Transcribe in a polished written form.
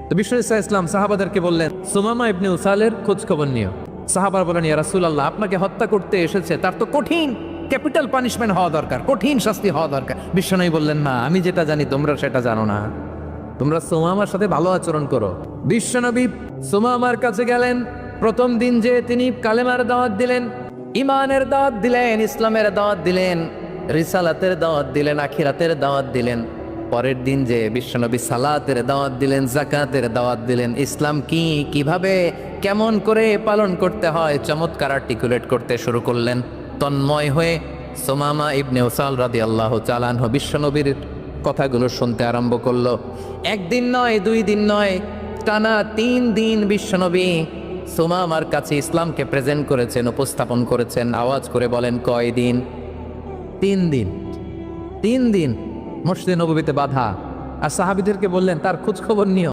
তো বিষ্ণু ইসলাম সাহাবাদেরকে বললেন, সুমামা ইবনে উসালের খোঁজ খবর নিও। সাহাবার বলেন, ইয়া রাসূলুল্লাহ, আপনাকে হত্যা করতে এসেছে, তার তো কঠিন ক্যাপিটাল পানিশমেন্ট হওয়া দরকার, কঠিন শাস্তি হওয়া দরকার। বিশ্বনবী বললেন, না, আমি যেটা জানি তোমরা সেটা জানো না, তোমরা সুমামার সাথে ভালো আচরণ করো। বিশ্বনবী সুমামার কাছে গেলেন। প্রথম দিন যে তিনি কালেমার দাওয়াত দিলেন, ইমানের দাওয়াত দিলেন, ইসলামের দাওয়াত দিলেন, রিসালাতের দাওয়াত দিলেন, আখিরাতের দাওয়াত দিলেন। পরের দিন যে বিশ্বনবী সালাতের দাওয়াত দিলেন, যাকাতের দাওয়াত দিলেন, ইসলাম কি, কিভাবে, কেমন করে পালন করতে হয় চমৎকার আর্টিকুলেট করতে শুরু করলেন। তন্ময় হয়ে সুমামা ইবনে উসাল রাদিয়াল্লাহু তাআলা আনহু বিশ্বনবীর কথাগুলো শুনতে আরম্ভ করলো। একদিন নয়, 2 দিন নয়, টানা 3 দিন বিশ্বনবী সুমামার কাছে ইসলামকে প্রেজেন্ট করেছেন, উপস্থাপন করেছেন। আওয়াজ করে বলেন, কয় দিন? 3 দিন। 3 দিন মসজিদে নববীতে বাধা। আর সাহাবীদেরকে বললেন, তার খোঁজ খবর নিও।